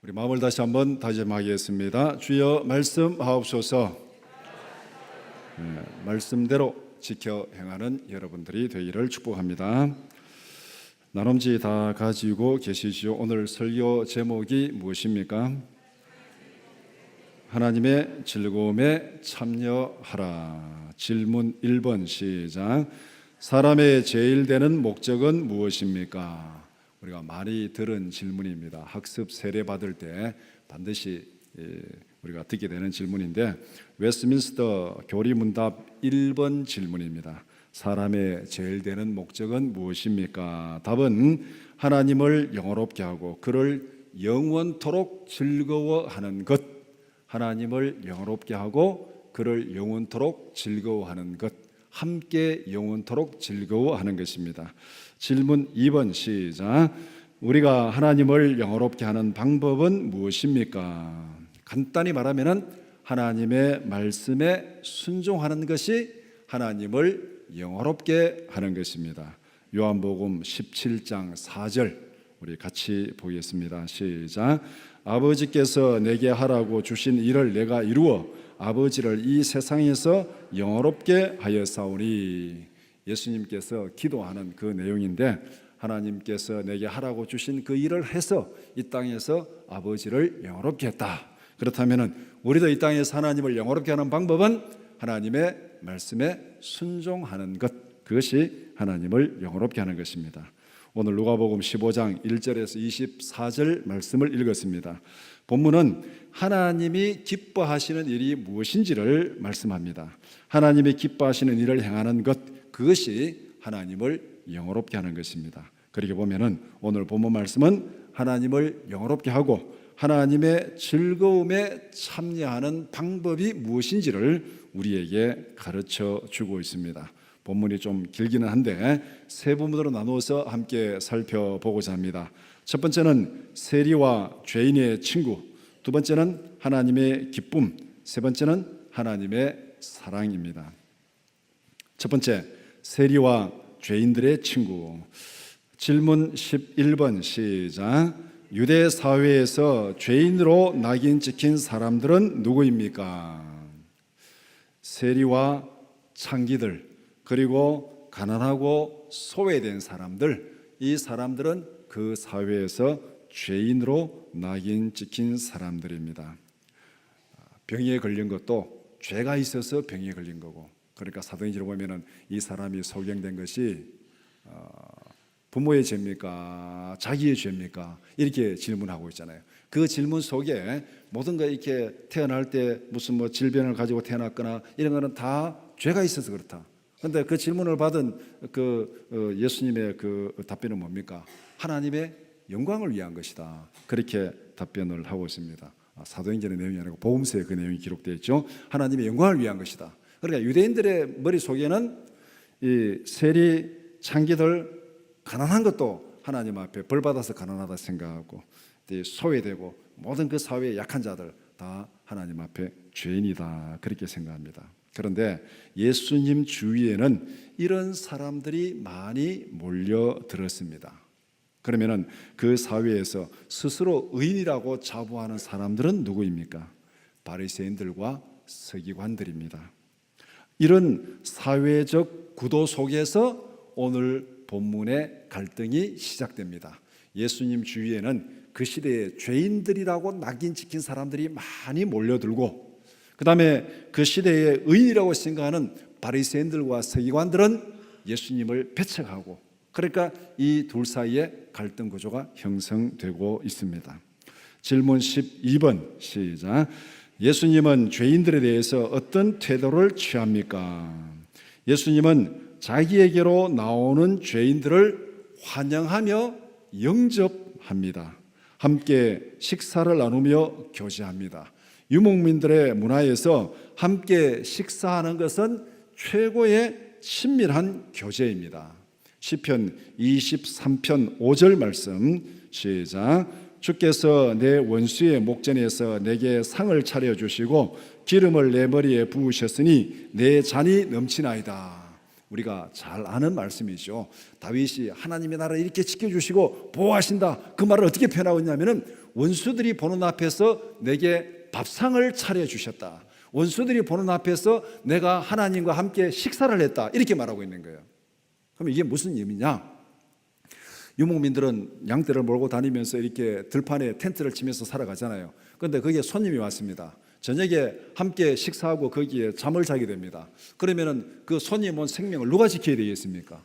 우리 마음을 다시 한번 다짐하겠습니다. 주여 말씀하옵소서. 말씀대로 지켜 행하는 여러분들이 되기를 축복합니다. 나눔지 다 가지고 계시지요. 오늘 설교 제목이 무엇입니까? 하나님의 즐거움에 참여하라. 질문 1번 시작. 사람의 제일 되는 목적은 무엇입니까? 우리가 많이 들은 질문입니다. 학습 세례 받을 때 반드시 우리가 듣게 되는 질문인데, 웨스트민스터 교리문답 1번 질문입니다. 사람의 제일 되는 목적은 무엇입니까? 답은 하나님을 영화롭게 하고 그를 영원토록 즐거워하는 것. 하나님을 영화롭게 하고 그를 영원토록 즐거워하는 것. 함께 영원토록 즐거워하는 것입니다. 질문 2번 시작. 우리가 하나님을 영화롭게 하는 방법은 무엇입니까? 간단히 말하면 하나님의 말씀에 순종하는 것이 하나님을 영화롭게 하는 것입니다. 요한복음 17장 4절 우리 같이 보겠습니다. 시작. 아버지께서 내게 하라고 주신 일을 내가 이루어 아버지를 이 세상에서 영화롭게 하였사오니. 예수님께서 기도하는 그 내용인데, 하나님께서 내게 하라고 주신 그 일을 해서 이 땅에서 아버지를 영화롭게 했다. 그렇다면 우리도 이 땅에서 하나님을 영화롭게 하는 방법은 하나님의 말씀에 순종하는 것, 그것이 하나님을 영화롭게 하는 것입니다. 오늘 누가복음 15장 1절에서 24절 말씀을 읽었습니다. 본문은 하나님이 기뻐하시는 일이 무엇인지를 말씀합니다. 하나님이 기뻐하시는 일을 행하는 것, 그것이 하나님을 영화롭게 하는 것입니다. 그렇게 보면은 오늘 본문 말씀은 하나님을 영화롭게 하고 하나님의 즐거움에 참여하는 방법이 무엇인지를 우리에게 가르쳐 주고 있습니다. 본문이 좀 길기는 한데 세 부분으로 나누어서 함께 살펴보고자 합니다. 첫 번째는 세리와 죄인의 친구, 두 번째는 하나님의 기쁨, 세 번째는 하나님의 사랑입니다. 첫 번째, 세리와 죄인들의 친구. 질문 11번 시작. 유대 사회에서 죄인으로 낙인 찍힌 사람들은 누구입니까? 세리와 창기들, 그리고 가난하고 소외된 사람들, 이 사람들은 그 사회에서 죄인으로 낙인 찍힌 사람들입니다. 병에 걸린 것도 죄가 있어서 병에 걸린 거고, 그러니까 사도행전을 보면은 이 사람이 소경된 것이 부모의 죄입니까? 자기의 죄입니까? 이렇게 질문하고 있잖아요. 그 질문 속에 모든 거 이렇게 태어날 때 무슨 뭐 질병을 가지고 태어났거나 이런 거는 다 죄가 있어서 그렇다. 그런데 그 질문을 받은 그 예수님의 그 답변은 뭡니까? 하나님의 영광을 위한 것이다. 그렇게 답변을 하고 있습니다. 사도행전의 내용이 아니고 복음서에 그 내용이 기록되어 있죠. 하나님의 영광을 위한 것이다. 그러니까 유대인들의 머릿속에는 이 세리 창기들 가난한 것도 하나님 앞에 벌 받아서 가난하다 생각하고, 소외되고 모든 그 사회의 약한 자들 다 하나님 앞에 죄인이다, 그렇게 생각합니다. 그런데 예수님 주위에는 이런 사람들이 많이 몰려들었습니다. 그러면은 그 사회에서 스스로 의인이라고 자부하는 사람들은 누구입니까? 바리새인들과 서기관들입니다. 이런 사회적 구도 속에서 오늘 본문의 갈등이 시작됩니다. 예수님 주위에는 그 시대에 죄인들이라고 낙인 찍힌 사람들이 많이 몰려들고, 그 다음에 그 시대의 의인이라고 생각하는 바리새인들과 서기관들은 예수님을 배척하고, 그러니까 이 둘 사이에 갈등 구조가 형성되고 있습니다. 질문 12번 시작. 예수님은 죄인들에 대해서 어떤 태도를 취합니까? 예수님은 자기에게로 나오는 죄인들을 환영하며 영접합니다. 함께 식사를 나누며 교제합니다. 유목민들의 문화에서 함께 식사하는 것은 최고의 친밀한 교제입니다. 시편 23편 5절 말씀 시작. 주께서 내 원수의 목전에서 내게 상을 차려주시고 기름을 내 머리에 부으셨으니 내 잔이 넘치나이다. 우리가 잘 아는 말씀이죠. 다윗이 하나님의 나라를 이렇게 지켜주시고 보호하신다, 그 말을 어떻게 표현하고 있냐면은 원수들이 보는 앞에서 내게 밥상을 차려주셨다. 원수들이 보는 앞에서 내가 하나님과 함께 식사를 했다. 이렇게 말하고 있는 거예요. 그럼 이게 무슨 의미냐? 유목민들은 양떼를 몰고 다니면서 이렇게 들판에 텐트를 치면서 살아가잖아요. 그런데 거기에 손님이 왔습니다. 저녁에 함께 식사하고 거기에 잠을 자게 됩니다. 그러면은 그 손님 온 생명을 누가 지켜야 되겠습니까?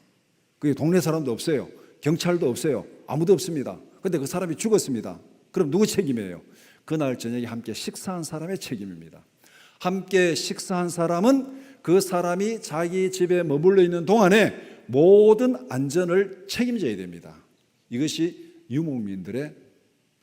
그게 동네 사람도 없어요. 경찰도 없어요. 아무도 없습니다. 그런데 그 사람이 죽었습니다. 그럼 누구 책임이에요? 그날 저녁에 함께 식사한 사람의 책임입니다. 함께 식사한 사람은 그 사람이 자기 집에 머물러 있는 동안에 모든 안전을 책임져야 됩니다. 이것이 유목민들의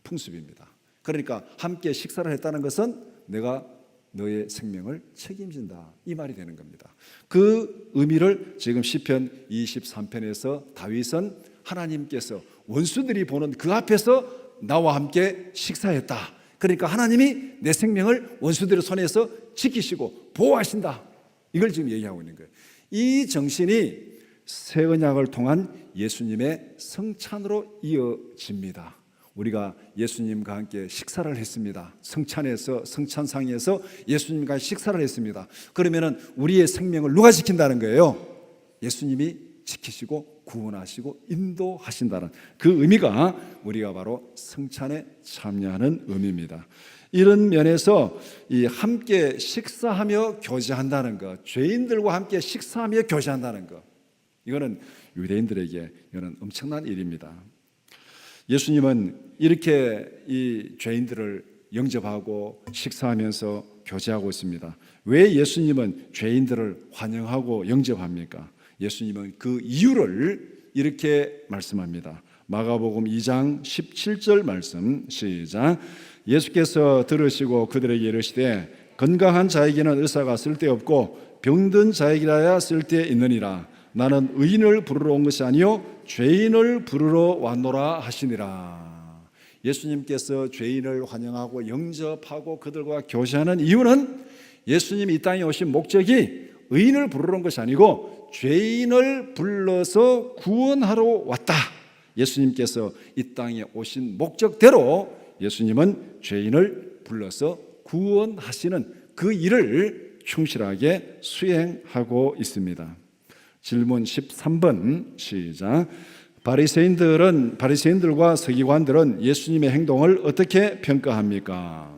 풍습입니다. 그러니까 함께 식사를 했다는 것은 내가 너의 생명을 책임진다, 이 말이 되는 겁니다. 그 의미를 지금 시편 23편에서 다윗은 하나님께서 원수들이 보는 그 앞에서 나와 함께 식사했다. 그러니까 하나님이 내 생명을 원수들의 손에서 지키시고 보호하신다. 이걸 지금 얘기하고 있는 거예요. 이 정신이 새 언약을 통한 예수님의 성찬으로 이어집니다. 우리가 예수님과 함께 식사를 했습니다. 성찬상에서 예수님과 식사를 했습니다. 그러면은 우리의 생명을 누가 지킨다는 거예요? 예수님이 지키시고 구원하시고 인도하신다는 그 의미가 우리가 바로 성찬에 참여하는 의미입니다. 이런 면에서 이 함께 식사하며 교제한다는 것, 죄인들과 함께 식사하며 교제한다는 것, 이거는 유대인들에게 이거는 엄청난 일입니다. 예수님은 이렇게 이 죄인들을 영접하고 식사하면서 교제하고 있습니다. 왜 예수님은 죄인들을 환영하고 영접합니까? 예수님은 그 이유를 이렇게 말씀합니다. 마가복음 2장 17절 말씀 시작. 예수께서 들으시고 그들에게 이르시되 건강한 자에게는 의사가 쓸데없고 병든 자에게라야 쓸데있느니라. 나는 의인을 부르러 온 것이 아니요 죄인을 부르러 왔노라 하시니라. 예수님께서 죄인을 환영하고 영접하고 그들과 교제하는 이유는 예수님이 이 땅에 오신 목적이 의인을 부르러 온 것이 아니고 죄인을 불러서 구원하러 왔다. 예수님께서 이 땅에 오신 목적대로 예수님은 죄인을 불러서 구원하시는 그 일을 충실하게 수행하고 있습니다. 질문 13번 시작. 바리새인들과 서기관들은 예수님의 행동을 어떻게 평가합니까?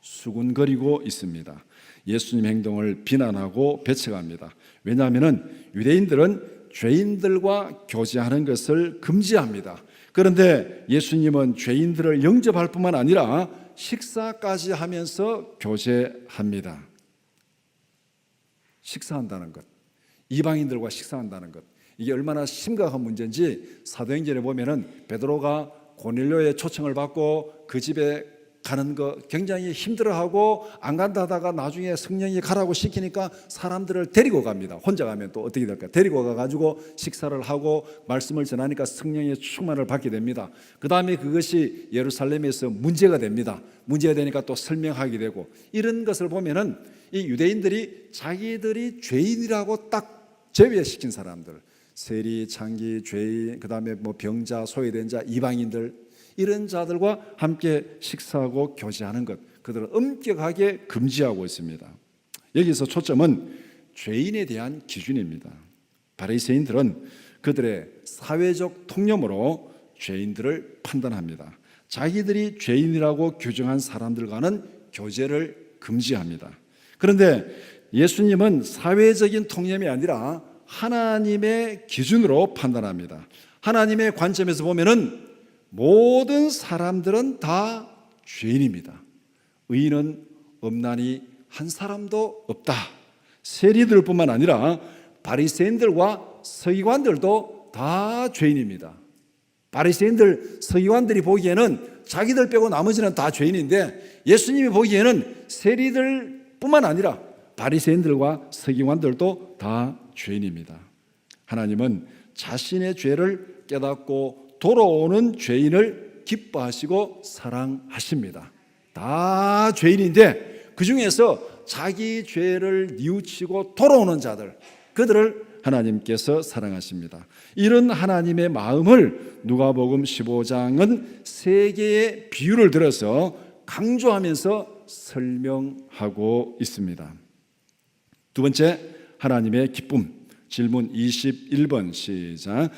수군거리고 있습니다. 예수님 행동을 비난하고 배척합니다. 왜냐하면 유대인들은 죄인들과 교제하는 것을 금지합니다. 그런데 예수님은 죄인들을 영접할 뿐만 아니라 식사까지 하면서 교제합니다. 식사한다는 것, 이방인들과 식사한다는 것, 이게 얼마나 심각한 문제인지 사도행전에 보면은 베드로가 고넬료의 초청을 받고 그 집에 가는 거 굉장히 힘들어하고 안 간다 하다가 나중에 성령이 가라고 시키니까 사람들을 데리고 갑니다. 혼자 가면 또 어떻게 될까? 데리고 가가지고 식사를 하고 말씀을 전하니까 성령의 충만을 받게 됩니다. 그 다음에 그것이 예루살렘에서 문제가 됩니다. 문제가 되니까 또 설명하게 되고, 이런 것을 보면은 이 유대인들이 자기들이 죄인이라고 딱 제외시킨 사람들, 세리, 창기, 죄인, 그 다음에 뭐 병자, 소외된 자, 이방인들, 이런 자들과 함께 식사하고 교제하는 것, 그들은 엄격하게 금지하고 있습니다. 여기서 초점은 죄인에 대한 기준입니다. 바리새인들은 그들의 사회적 통념으로 죄인들을 판단합니다. 자기들이 죄인이라고 규정한 사람들과는 교제를 금지합니다. 그런데 예수님은 사회적인 통념이 아니라 하나님의 기준으로 판단합니다. 하나님의 관점에서 보면은 모든 사람들은 다 죄인입니다. 의인은 없나니 한 사람도 없다. 세리들뿐만 아니라 바리새인들과 서기관들도 다 죄인입니다. 바리새인들, 서기관들이 보기에는 자기들 빼고 나머지는 다 죄인인데, 예수님이 보기에는 세리들뿐만 아니라 바리새인들과 서기관들도 다 죄인입니다. 하나님은 자신의 죄를 깨닫고 돌아오는 죄인을 기뻐하시고 사랑하십니다. 다 죄인인데 그 중에서 자기 죄를 뉘우치고 돌아오는 자들, 그들을 하나님께서 사랑하십니다. 이런 하나님의 마음을 누가복음 15장은 세 개의 비유를 들어서 강조하면서 설명하고 있습니다. 두 번째, 하나님의 기쁨. 질문 21번 시작.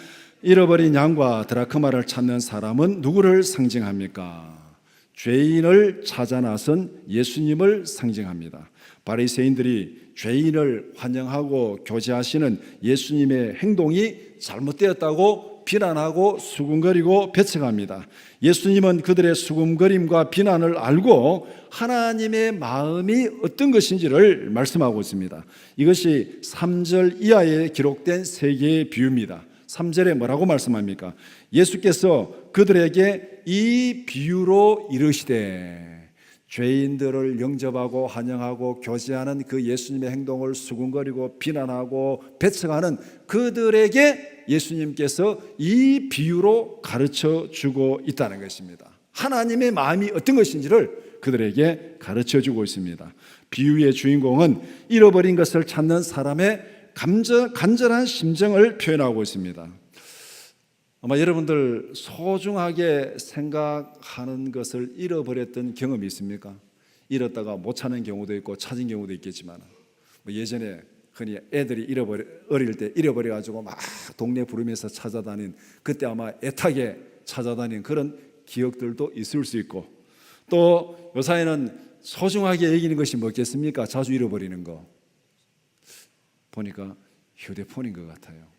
잃어버린 양과 드라크마를 찾는 사람은 누구를 상징합니까? 죄인을 찾아 나선 예수님을 상징합니다. 바리새인들이 죄인을 환영하고 교제하시는 예수님의 행동이 잘못되었다고 비난하고 수군거리고 배척합니다. 예수님은 그들의 수군거림과 비난을 알고 하나님의 마음이 어떤 것인지를 말씀하고 있습니다. 이것이 3절 이하에 기록된 세 개의 비유입니다. 3절에 뭐라고 말씀합니까? 예수께서 그들에게 이 비유로 이르시되, 죄인들을 영접하고 환영하고 교제하는 그 예수님의 행동을 수군거리고 비난하고 배척하는 그들에게 예수님께서 이 비유로 가르쳐 주고 있다는 것입니다. 하나님의 마음이 어떤 것인지를 그들에게 가르쳐 주고 있습니다. 비유의 주인공은 잃어버린 것을 찾는 사람의 간절한 심정을 표현하고 있습니다. 아마 여러분들 소중하게 생각하는 것을 잃어버렸던 경험이 있습니까? 잃었다가 못 찾는 경우도 있고 찾은 경우도 있겠지만, 예전에 흔히 애들이 어릴 때 잃어버려가지고 막 동네 부르면서 찾아다닌, 그때 아마 애타게 찾아다닌 그런 기억들도 있을 수 있고, 또 요사이는 소중하게 여기는 것이 뭐겠습니까? 자주 잃어버리는 거 보니까 휴대폰인 것 같아요.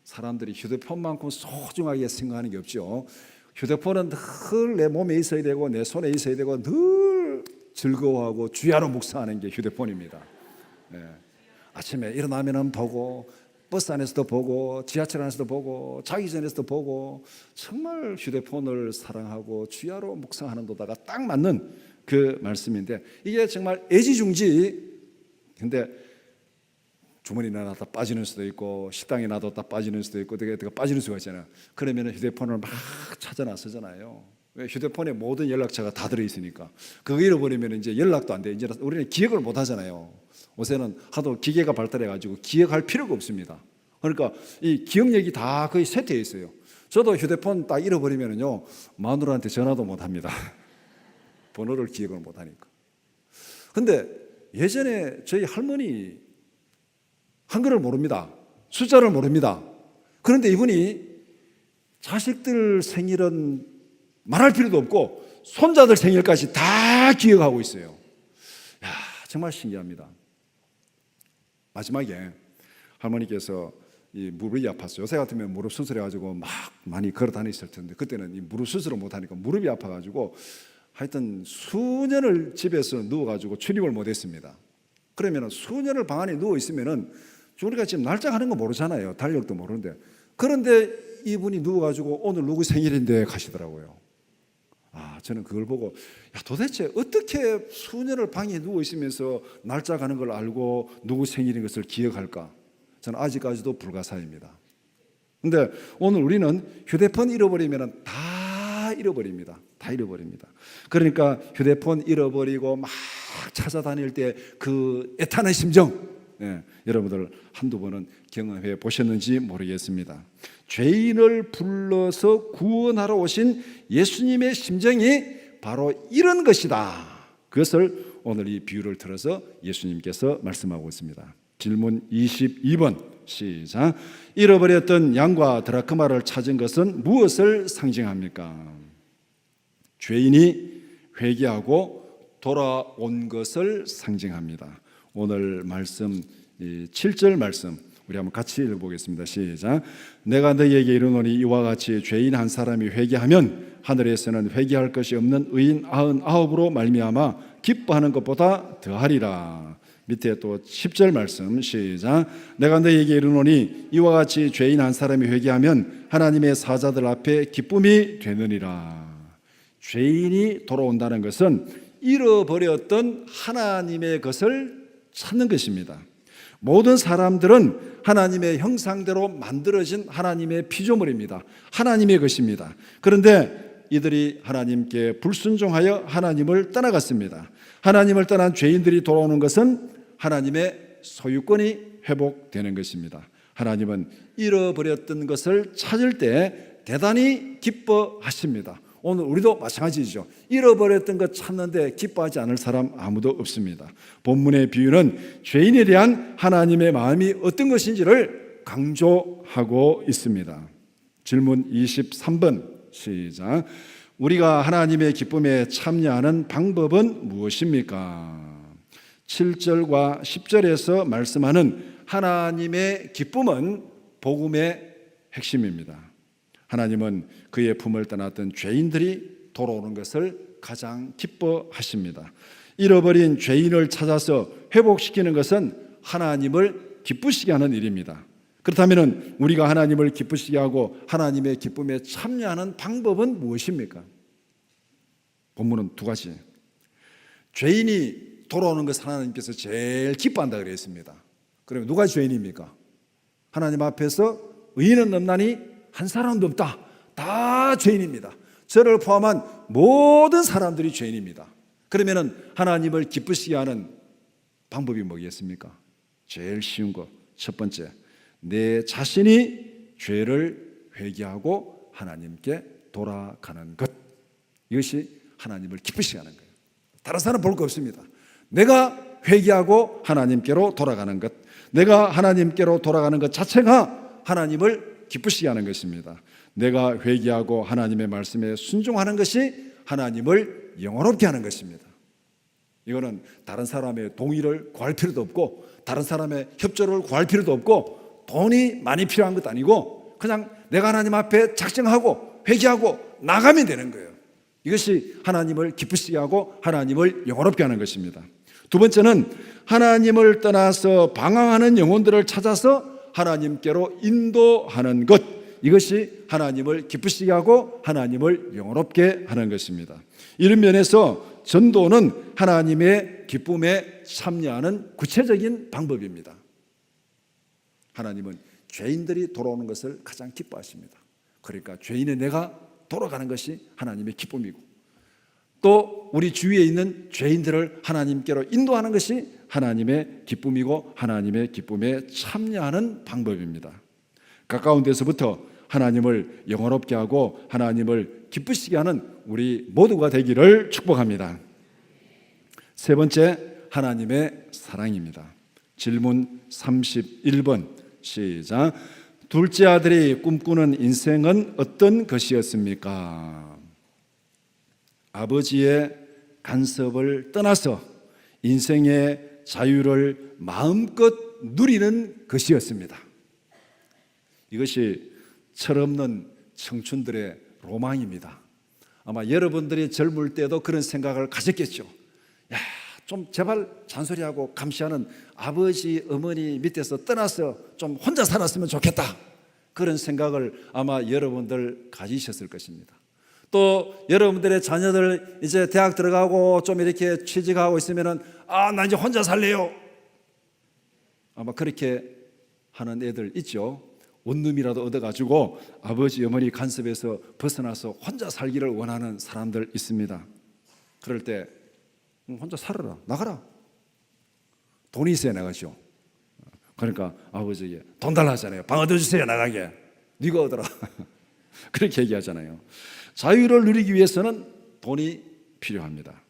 사람들이 휴대폰만큼 소중하게 생각하는 게 없죠. 휴대폰은 늘 내 몸에 있어야 되고 내 손에 있어야 되고 늘 즐거워하고 주야로 묵상하는 게 휴대폰입니다. 아침에 일어나면 보고, 버스 안에서도 보고, 지하철 안에서도 보고, 자기 전에서도 보고, 정말 휴대폰을 사랑하고 주야로 묵상하는 도다가 딱 맞는 그 말씀인데, 이게 정말 애지중지. 근데 주머니에 놔뒀다 빠지는 수도 있고, 식당에 놔뒀다 빠지는 수도 있고, 되게 빠지는 수가 있잖아요. 그러면 휴대폰을 막 찾아 나서잖아요. 왜? 휴대폰에 모든 연락처가 다 들어있으니까. 그거 잃어버리면 이제 연락도 안 돼. 이제 우리는 기억을 못 하잖아요. 요새는 하도 기계가 발달해가지고 기억할 필요가 없습니다. 그러니까 이 기억력이 다 거의 쇠퇴해 있어요. 저도 휴대폰 딱 잃어버리면요, 마누라한테 전화도 못 합니다. 번호를 기억을 못 하니까. 근데 예전에 저희 할머니 한글을 모릅니다. 숫자를 모릅니다. 그런데 이분이 자식들 생일은 말할 필요도 없고 손자들 생일까지 다 기억하고 있어요. 야, 정말 신기합니다. 마지막에 할머니께서 이 무릎이 아팠어요. 요새 같으면 무릎 수술해가지고 막 많이 걸어 다녔을 텐데, 그때는 이 무릎 수술을 못하니까 무릎이 아파가지고 하여튼 수년을 집에서 누워가지고 출입을 못했습니다. 그러면 수년을 방 안에 누워 있으면은 우리가 지금 날짜 가는 거 모르잖아요. 달력도 모르는데. 그런데 이분이 누워가지고 오늘 누구 생일인데 가시더라고요. 저는 그걸 보고, 도대체 어떻게 수년을 방에 누워 있으면서 날짜 가는 걸 알고 누구 생일인 것을 기억할까? 저는 아직까지도 불가사의입니다. 근데 오늘 우리는 휴대폰 잃어버리면 다 잃어버립니다. 다 잃어버립니다. 그러니까 휴대폰 잃어버리고 막 찾아다닐 때 그 애타는 심정, 여러분들 한두 번은 경험해 보셨는지 모르겠습니다. 죄인을 불러서 구원하러 오신 예수님의 심정이 바로 이런 것이다. 그것을 오늘 이 비유를 들어서 예수님께서 말씀하고 있습니다. 질문 22번 시작. 잃어버렸던 양과 드라크마를 찾은 것은 무엇을 상징합니까? 죄인이 회개하고 돌아온 것을 상징합니다. 오늘 말씀 7절 말씀 우리 한번 같이 읽어보겠습니다. 시작. 내가 너희에게 이르노니 이와 같이 죄인 한 사람이 회개하면 하늘에서는 회개할 것이 없는 의인 99으로 말미암아 기뻐하는 것보다 더하리라. 밑에 또 10절 말씀 시작. 내가 너희에게 이르노니 이와 같이 죄인 한 사람이 회개하면 하나님의 사자들 앞에 기쁨이 되느니라. 죄인이 돌아온다는 것은 잃어버렸던 하나님의 것을 찾는 것입니다. 모든 사람들은 하나님의 형상대로 만들어진 하나님의 피조물입니다. 하나님의 것입니다. 그런데 이들이 하나님께 불순종하여 하나님을 떠나갔습니다. 하나님을 떠난 죄인들이 돌아오는 것은 하나님의 소유권이 회복되는 것입니다. 하나님은 잃어버렸던 것을 찾을 때 대단히 기뻐하십니다. 오늘 우리도 마찬가지죠. 잃어버렸던 것 찾는데 기뻐하지 않을 사람 아무도 없습니다. 본문의 비유는 죄인에 대한 하나님의 마음이 어떤 것인지를 강조하고 있습니다. 질문 23번 시작. 우리가 하나님의 기쁨에 참여하는 방법은 무엇입니까? 7절과 10절에서 말씀하는 하나님의 기쁨은 복음의 핵심입니다. 하나님은 그의 품을 떠났던 죄인들이 돌아오는 것을 가장 기뻐하십니다. 잃어버린 죄인을 찾아서 회복시키는 것은 하나님을 기쁘시게 하는 일입니다. 그렇다면 우리가 하나님을 기쁘시게 하고 하나님의 기쁨에 참여하는 방법은 무엇입니까? 본문은 두 가지. 죄인이 돌아오는 것을 하나님께서 제일 기뻐한다 그랬습니다. 그러면 누가 죄인입니까? 하나님 앞에서 의인은 없나니 한 사람도 없다. 다 죄인입니다. 저를 포함한 모든 사람들이 죄인입니다. 그러면 하나님을 기쁘시게 하는 방법이 뭐겠습니까? 제일 쉬운 거 첫 번째, 내 자신이 죄를 회개하고 하나님께 돌아가는 것. 이것이 하나님을 기쁘시게 하는 거예요. 다른 사람 볼 거 없습니다. 내가 회개하고 하나님께로 돌아가는 것, 내가 하나님께로 돌아가는 것 자체가 하나님을 기쁘시게 하는 것입니다. 내가 회개하고 하나님의 말씀에 순종하는 것이 하나님을 영원롭게 하는 것입니다. 이거는 다른 사람의 동의를 구할 필요도 없고 다른 사람의 협조를 구할 필요도 없고 돈이 많이 필요한 것도 아니고 그냥 내가 하나님 앞에 작정하고 회개하고 나가면 되는 거예요. 이것이 하나님을 기쁘시게 하고 하나님을 영원롭게 하는 것입니다. 두 번째는 하나님을 떠나서 방황하는 영혼들을 찾아서 하나님께로 인도하는 것. 이것이 하나님을 기쁘시게 하고 하나님을 영원롭게 하는 것입니다. 이런 면에서 전도는 하나님의 기쁨에 참여하는 구체적인 방법입니다. 하나님은 죄인들이 돌아오는 것을 가장 기뻐하십니다. 그러니까 죄인의 내가 돌아가는 것이 하나님의 기쁨이고 또 우리 주위에 있는 죄인들을 하나님께로 인도하는 것이 하나님의 기쁨이고 하나님의 기쁨에 참여하는 방법입니다. 가까운 데서부터 하나님을 영원롭게 하고 하나님을 기쁘시게 하는 우리 모두가 되기를 축복합니다. 세 번째, 하나님의 사랑입니다. 질문 31번 시작. 둘째 아들이 꿈꾸는 인생은 어떤 것이었습니까? 아버지의 간섭을 떠나서 인생의 자유를 마음껏 누리는 것이었습니다. 이것이 철없는 청춘들의 로망입니다. 아마 여러분들이 젊을 때도 그런 생각을 가졌겠죠. 야, 좀 제발 잔소리하고 감시하는 아버지, 어머니 밑에서 떠나서 좀 혼자 살았으면 좋겠다. 그런 생각을 아마 여러분들 가지셨을 것입니다. 또 여러분들의 자녀들 이제 대학 들어가고 좀 이렇게 취직하고 있으면은 나 이제 혼자 살래요. 아마 그렇게 하는 애들 있죠. 원룸이라도 얻어가지고 아버지 어머니 간섭에서 벗어나서 혼자 살기를 원하는 사람들 있습니다. 그럴 때 혼자 살아라, 나가라. 돈이 있어야 나가죠. 그러니까 아버지에게 돈 달라 하잖아요. 방 얻어주세요, 나가게. 네가 얻어라. 그렇게 얘기하잖아요. 자유를 누리기 위해서는 돈이 필요합니다.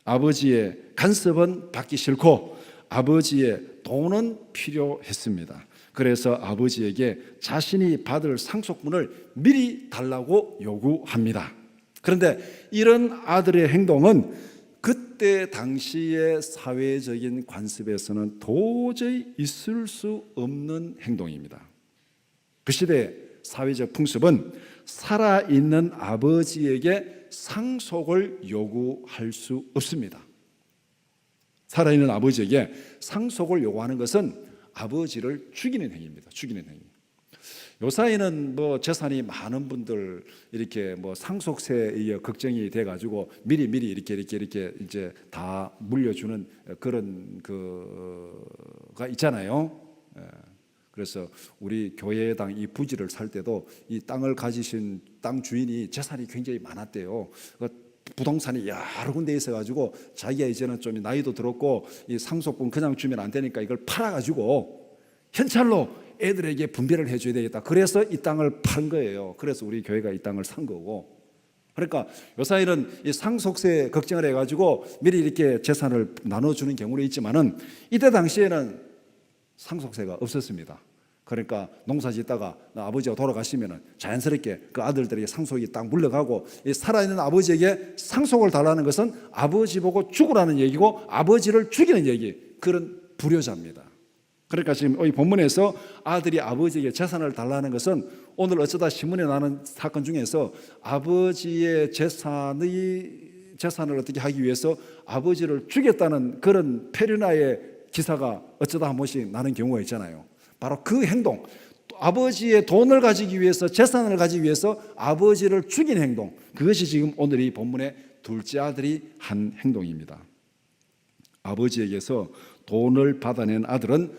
아버지의 간섭은 받기 싫고 아버지의 돈은 필요했습니다. 그래서 아버지에게 자신이 받을 상속분을 미리 달라고 요구합니다. 그런데 이런 아들의 행동은 그때 당시의 사회적인 관습에서는 도저히 있을 수 없는 행동입니다. 그 시대의 사회적 풍습은 살아있는 아버지에게 상속을 요구할 수 없습니다. 살아있는 아버지에게 상속을 요구하는 것은 아버지를 죽이는 행위입니다. 죽이는 행위. 요사이는 뭐 재산이 많은 분들 이렇게 뭐 상속세에 의해 걱정이 돼가지고 미리 이렇게 이제 다 물려주는 그런 그가 있잖아요. 그래서 우리 교회당 이 부지를 살 때도 이 땅을 가지신 땅 주인이 재산이 굉장히 많았대요. 부동산이 여러 군데 있어가지고 자기가 이제는 좀 나이도 들었고 이 상속분 그냥 주면 안 되니까 이걸 팔아가지고 현찰로 애들에게 분배를 해줘야 되겠다. 그래서 이 땅을 판 거예요. 그래서 우리 교회가 이 땅을 산 거고. 그러니까 요사이는 이 상속세 걱정을 해가지고 미리 이렇게 재산을 나눠주는 경우도 있지만은 이때 당시에는 상속세가 없었습니다. 그러니까 농사 짓다가 아버지가 돌아가시면은 자연스럽게 그 아들들에게 상속이 딱 물려가고, 이 살아있는 아버지에게 상속을 달라는 것은 아버지 보고 죽으라는 얘기고 아버지를 죽이는 얘기, 그런 불효자입니다. 그러니까 지금 이 본문에서 아들이 아버지에게 재산을 달라는 것은 오늘 어쩌다 신문에 나는 사건 중에서 아버지의 재산을 어떻게 하기 위해서 아버지를 죽였다는 그런 페르나의 기사가 어쩌다 한 번씩 나는 경우가 있잖아요. 바로 그 행동, 아버지의 돈을 가지기 위해서, 재산을 가지기 위해서 아버지를 죽인 행동, 그것이 지금 오늘 이 본문의 둘째 아들이 한 행동입니다. 아버지에게서 돈을 받아낸 아들은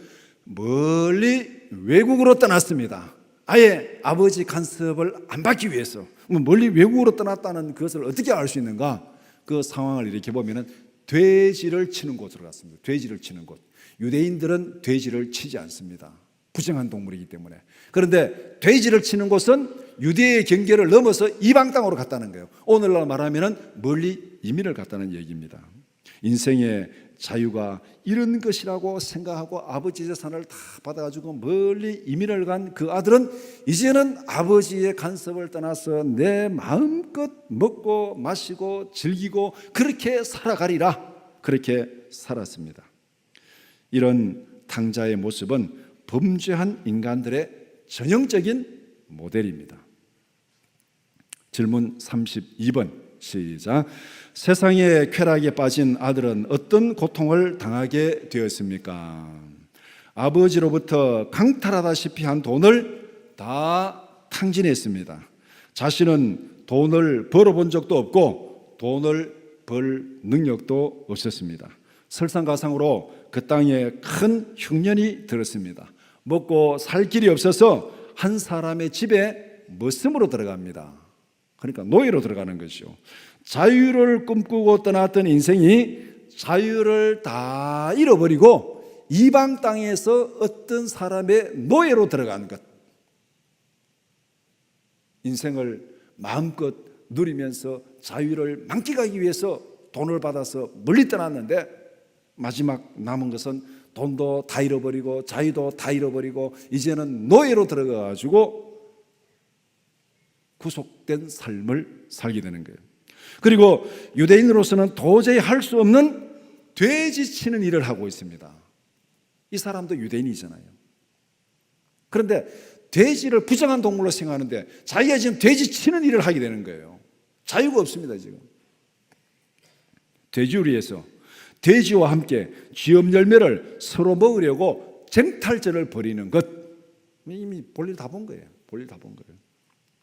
멀리 외국으로 떠났습니다. 아예 아버지 간섭을 안 받기 위해서. 멀리 외국으로 떠났다는 것을 어떻게 알 수 있는가? 그 상황을 이렇게 보면은 돼지를 치는 곳으로 갔습니다. 돼지를 치는 곳. 유대인들은 돼지를 치지 않습니다. 부정한 동물이기 때문에. 그런데 돼지를 치는 곳은 유대의 경계를 넘어서 이방 땅으로 갔다는 거예요. 오늘날 말하면은 멀리 이민을 갔다는 얘기입니다. 인생의 자유가 이런 것이라고 생각하고 아버지 재산을 다 받아가지고 멀리 이민을 간 그 아들은 이제는 아버지의 간섭을 떠나서 내 마음껏 먹고 마시고 즐기고 그렇게 살아가리라, 그렇게 살았습니다. 이런 탕자의 모습은 범죄한 인간들의 전형적인 모델입니다. 질문 32번 시작. 세상의 쾌락에 빠진 아들은 어떤 고통을 당하게 되었습니까? 아버지로부터 강탈하다시피 한 돈을 다 탕진했습니다. 자신은 돈을 벌어본 적도 없고 돈을 벌 능력도 없었습니다. 설상가상으로 그 땅에 큰 흉년이 들었습니다. 먹고 살 길이 없어서 한 사람의 집에 머슴으로 들어갑니다. 그러니까 노예로 들어가는 것이죠. 자유를 꿈꾸고 떠났던 인생이 자유를 다 잃어버리고 이방 땅에서 어떤 사람의 노예로 들어간 것. 인생을 마음껏 누리면서 자유를 만끽하기 위해서 돈을 받아서 멀리 떠났는데 마지막 남은 것은 돈도 다 잃어버리고 자유도 다 잃어버리고 이제는 노예로 들어가가지고 구속된 삶을 살게 되는 거예요. 그리고 유대인으로서는 도저히 할 수 없는 돼지 치는 일을 하고 있습니다. 이 사람도 유대인이잖아요. 그런데 돼지를 부정한 동물로 생각하는데 자기가 지금 돼지 치는 일을 하게 되는 거예요. 자유가 없습니다. 지금 돼지우리에서 돼지와 함께 쥐엄 열매를 서로 먹으려고 쟁탈전을 벌이는 것, 이미 볼일 다 본 거예요. 볼일 다 본 거예요.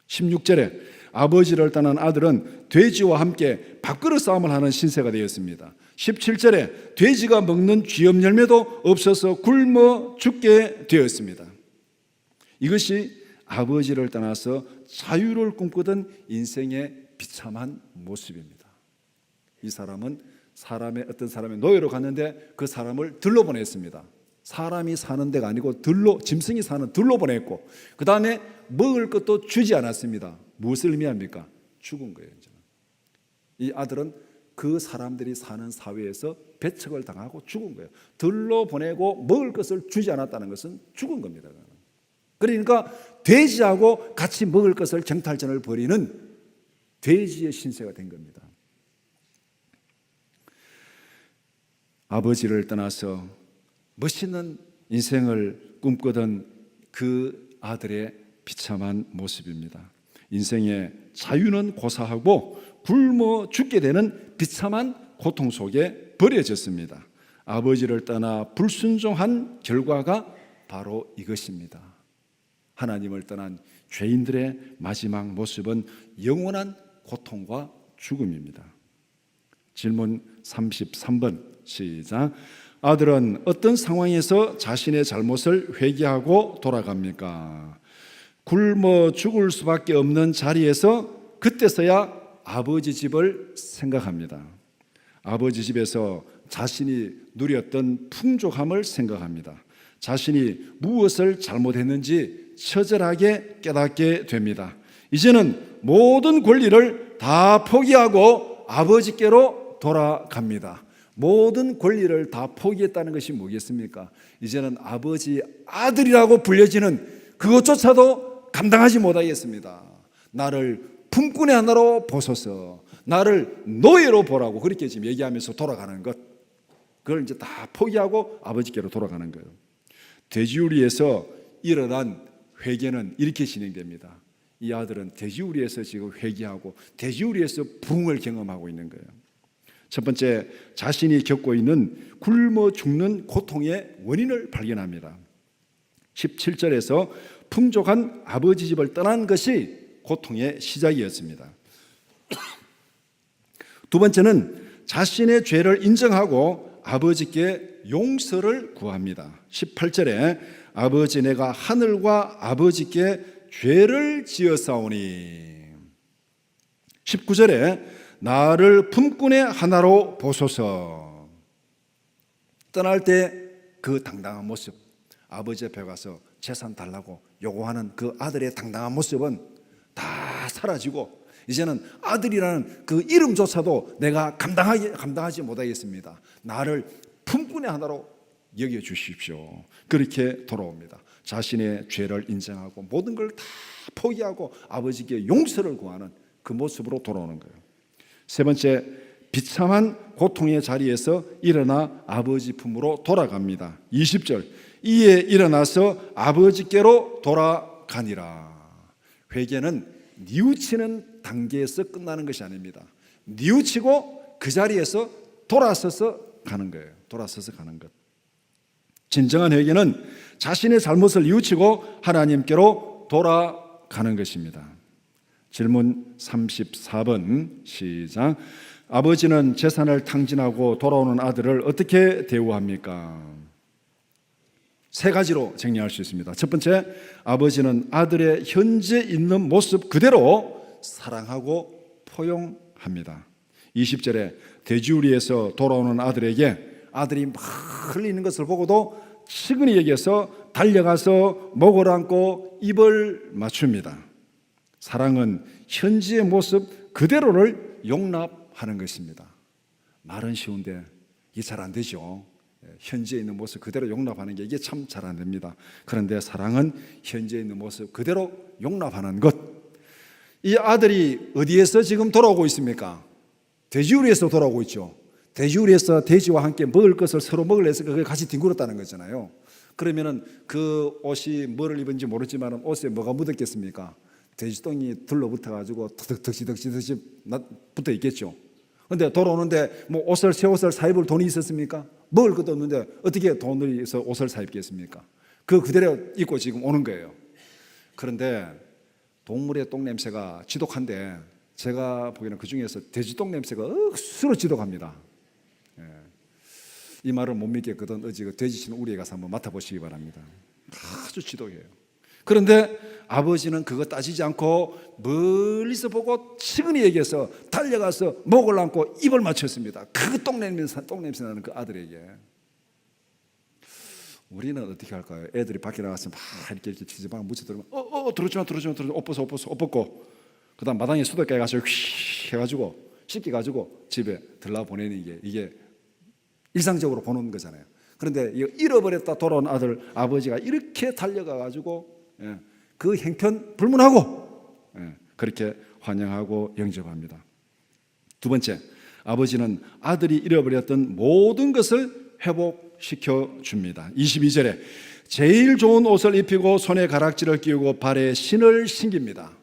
16절에 아버지를 떠난 아들은 돼지와 함께 밥그릇 싸움을 하는 신세가 되었습니다. 17절에 돼지가 먹는 쥐엄 열매도 없어서 굶어 죽게 되었습니다. 이것이 아버지를 떠나서 자유를 꿈꾸던 인생의 비참한 모습입니다. 이 사람은 어떤 사람의 노예로 갔는데 그 사람을 들로 보냈습니다. 사람이 사는 데가 아니고 짐승이 사는 들로 보냈고, 그 다음에 먹을 것도 주지 않았습니다. 무엇을 의미합니까? 죽은 거예요. 이 아들은 그 사람들이 사는 사회에서 배척을 당하고 죽은 거예요. 들로 보내고 먹을 것을 주지 않았다는 것은 죽은 겁니다. 그러니까 돼지하고 같이 먹을 것을 쟁탈전을 벌이는 돼지의 신세가 된 겁니다. 아버지를 떠나서 멋있는 인생을 꿈꾸던 그 아들의 비참한 모습입니다. 인생의 자유는 고사하고 굶어 죽게 되는 비참한 고통 속에 버려졌습니다. 아버지를 떠나 불순종한 결과가 바로 이것입니다. 하나님을 떠난 죄인들의 마지막 모습은 영원한 고통과 죽음입니다. 질문 33번 시작. 아들은 어떤 상황에서 자신의 잘못을 회개하고 돌아갑니까? 굶어 죽을 수밖에 없는 자리에서 그때서야 아버지 집을 생각합니다. 아버지 집에서 자신이 누렸던 풍족함을 생각합니다. 자신이 무엇을 잘못했는지 처절하게 깨닫게 됩니다. 이제는 모든 권리를 다 포기하고 아버지께로 돌아갑니다. 모든 권리를 다 포기했다는 것이 뭐겠습니까? 이제는 아버지 아들이라고 불려지는 그것조차도 감당하지 못하겠습니다. 나를 품꾼의 하나로 보소서, 나를 노예로 보라고 그렇게 지금 얘기하면서 돌아가는 것, 그걸 이제 다 포기하고 아버지께로 돌아가는 거예요. 돼지우리에서 일어난 회개는 이렇게 진행됩니다. 이 아들은 돼지우리에서 지금 회개하고 돼지우리에서 부흥을 경험하고 있는 거예요. 첫 번째, 자신이 겪고 있는 굶어 죽는 고통의 원인을 발견합니다. 17절에서 풍족한 아버지 집을 떠난 것이 고통의 시작이었습니다. 두 번째는 자신의 죄를 인정하고 아버지께 용서를 구합니다. 18절에 아버지, 내가 하늘과 아버지께 죄를 지었사오니. 19절에 나를 품꾼의 하나로 보소서. 떠날 때 그 당당한 모습, 아버지 앞에 가서 재산 달라고 요구하는 그 아들의 당당한 모습은 다 사라지고 이제는 아들이라는 그 이름조차도 내가 감당하지 못하겠습니다. 나를 품꾼의 하나로 여겨주십시오. 그렇게 돌아옵니다. 자신의 죄를 인정하고 모든 걸 다 포기하고 아버지께 용서를 구하는 그 모습으로 돌아오는 거예요. 세 번째, 비참한 고통의 자리에서 일어나 아버지 품으로 돌아갑니다. 20절, 이에 일어나서 아버지께로 돌아가니라. 회개는 뉘우치는 단계에서 끝나는 것이 아닙니다. 뉘우치고 그 자리에서 돌아서서 가는 거예요. 돌아서서 가는 것. 진정한 회개는 자신의 잘못을 뉘우치고 하나님께로 돌아가는 것입니다. 질문 34번 시작. 아버지는 재산을 탕진하고 돌아오는 아들을 어떻게 대우합니까? 세 가지로 정리할 수 있습니다. 첫 번째, 아버지는 아들의 현재 있는 모습 그대로 사랑하고 포용합니다. 20절에 돼지우리에서 돌아오는 아들에게 아들이 막 흘리는 것을 보고도 측은히 여겨서 달려가서 목을 안고 입을 맞춥니다. 사랑은 현지의 모습 그대로를 용납하는 것입니다. 말은 쉬운데 이게 잘 안 되죠. 현지에 있는 모습 그대로 용납하는 게 이게 참 잘 안 됩니다. 그런데 사랑은 현지에 있는 모습 그대로 용납하는 것. 이 아들이 어디에서 지금 돌아오고 있습니까? 돼지우리에서 돌아오고 있죠. 돼지우리에서 돼지와 함께 먹을 것을 서로 먹으려서 그걸 같이 뒹굴었다는 거잖아요. 그러면은 그 옷이 뭐를 입은지 모르지만 옷에 뭐가 묻었겠습니까? 돼지똥이 둘러붙어가지고 덕지덕지 붙어 있겠죠. 그런데 돌아오는데 뭐 새 옷을 사입을 돈이 있었습니까? 먹을 것도 없는데 어떻게 돈을 있어 옷을 사입겠습니까? 그 그대로 입고 지금 오는 거예요. 그런데 동물의 똥 냄새가 지독한데 제가 보기에는 그 중에서 돼지 똥 냄새가 억수로 지독합니다. 이 말을 못 믿겠거든. 어제 그 돼지 치는 우리에 가서 한번 맡아보시기 바랍니다. 아주 지독해요. 그런데 아버지는 그거 따지지 않고 멀리서 보고 측은히 얘기해서 달려가서 목을 안고 입을 맞췄습니다. 그 똥냄새 나는 그 아들에게. 우리는 어떻게 할까요? 애들이 밖에 나가서 막 이렇게 치즈방 묻혀들면 들어오지마 옷 벗고 그 다음 마당에 수도가에 가서 휘 해가지고 씻겨가지고 집에 들라 보내는 게 이게 일상적으로 보는 거잖아요. 그런데 잃어버렸다 돌아온 아들 아버지가 이렇게 달려가가지고 그 행편 불문하고 그렇게 환영하고 영접합니다. 두 번째, 아버지는 아들이 잃어버렸던 모든 것을 회복시켜 줍니다. 22절에 제일 좋은 옷을 입히고 손에 가락지를 끼우고 발에 신을 신깁니다.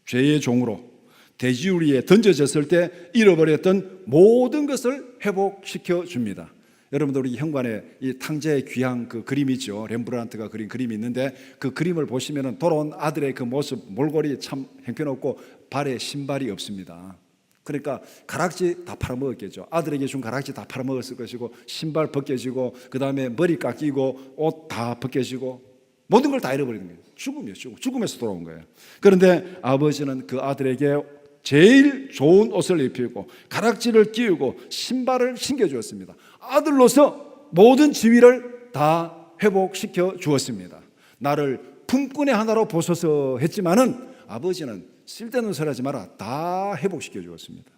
죄의 종으로 돼지우리에 던져졌을 때 잃어버렸던 모든 것을 회복시켜 줍니다. 여러분들 우리 현관에 이 탕자의 귀향 그 그림이 있죠. 렘브란트가 그린 그림이 있는데 그 그림을 보시면 돌아온 아들의 그 모습, 몰골이 참 형편없고 발에 신발이 없습니다. 그러니까 가락지 다 팔아먹었겠죠. 아들에게 준 가락지 다 팔아먹었을 것이고 신발 벗겨지고 그 다음에 머리 깎이고 옷 다 벗겨지고 모든 걸 다 잃어버리는 거예요. 죽음이었죠. 죽음에서 돌아온 거예요. 그런데 아버지는 그 아들에게 제일 좋은 옷을 입히고 가락지를 끼우고 신발을 신겨주었습니다. 아들로서 모든 지위를 다 회복시켜 주었습니다. 나를 품꾼의 하나로 보소서 했지만은 아버지는 쓸데없는 소리 하지 마라, 다 회복시켜 주었습니다.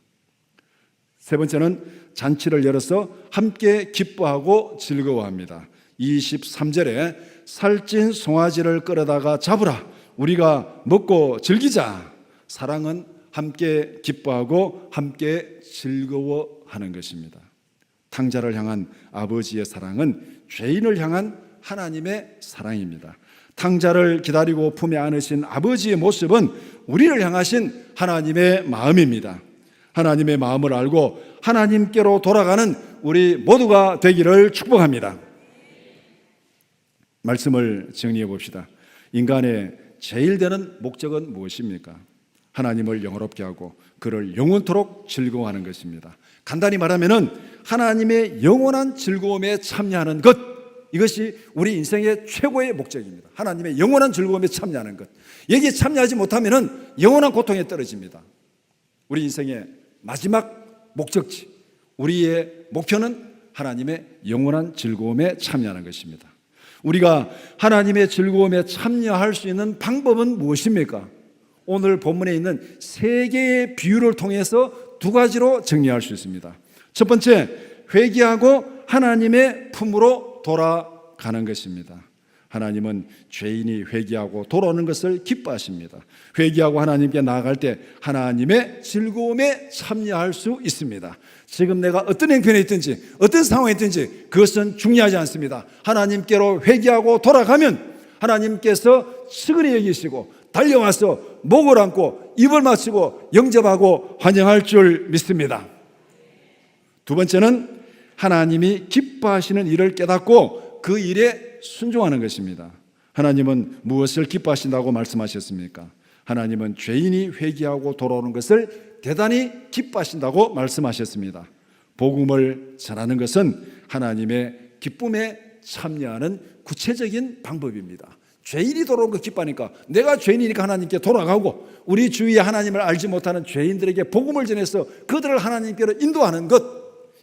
세 번째는 잔치를 열어서 함께 기뻐하고 즐거워합니다. 23절에 살찐 송아지를 끌어다가 잡으라, 우리가 먹고 즐기자. 사랑은 함께 기뻐하고 함께 즐거워하는 것입니다. 탕자를 향한 아버지의 사랑은 죄인을 향한 하나님의 사랑입니다. 탕자를 기다리고 품에 안으신 아버지의 모습은 우리를 향하신 하나님의 마음입니다. 하나님의 마음을 알고 하나님께로 돌아가는 우리 모두가 되기를 축복합니다. 말씀을 정리해 봅시다. 인간의 제일 되는 목적은 무엇입니까? 하나님을 영화롭게 하고 그를 영원토록 즐거워하는 것입니다. 간단히 말하면은 하나님의 영원한 즐거움에 참여하는 것, 이것이 우리 인생의 최고의 목적입니다. 하나님의 영원한 즐거움에 참여하는 것. 여기에 참여하지 못하면은 영원한 고통에 떨어집니다. 우리 인생의 마지막 목적지, 우리의 목표는 하나님의 영원한 즐거움에 참여하는 것입니다. 우리가 하나님의 즐거움에 참여할 수 있는 방법은 무엇입니까? 오늘 본문에 있는 세 개의 비유를 통해서 두 가지로 정리할 수 있습니다. 첫 번째, 회개하고 하나님의 품으로 돌아가는 것입니다. 하나님은 죄인이 회개하고 돌아오는 것을 기뻐하십니다. 회개하고 하나님께 나아갈 때 하나님의 즐거움에 참여할 수 있습니다. 지금 내가 어떤 형편에 있든지 어떤 상황에 있든지 그것은 중요하지 않습니다. 하나님께로 회개하고 돌아가면 하나님께서 측은히 여기시고 달려와서 목을 안고 입을 맞추고 영접하고 환영할 줄 믿습니다. 두 번째는 하나님이 기뻐하시는 일을 깨닫고 그 일에 순종하는 것입니다. 하나님은 무엇을 기뻐하신다고 말씀하셨습니까? 하나님은 죄인이 회개하고 돌아오는 것을 대단히 기뻐하신다고 말씀하셨습니다. 복음을 전하는 것은 하나님의 기쁨에 참여하는 구체적인 방법입니다. 죄인이 돌아오는 거 기뻐하니까 내가 죄인이니까 하나님께 돌아가고 우리 주위에 하나님을 알지 못하는 죄인들에게 복음을 전해서 그들을 하나님께로 인도하는 것,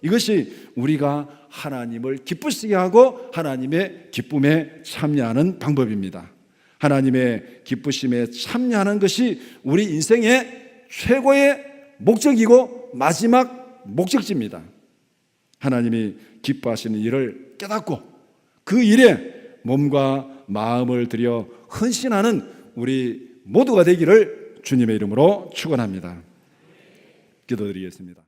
이것이 우리가 하나님을 기쁘시게 하고 하나님의 기쁨에 참여하는 방법입니다. 하나님의 기쁘심에 참여하는 것이 우리 인생의 최고의 목적이고 마지막 목적지입니다. 하나님이 기뻐하시는 일을 깨닫고 그 일에 몸과 마음을 들여 헌신하는 우리 모두가 되기를 주님의 이름으로 축원합니다. 기도드리겠습니다.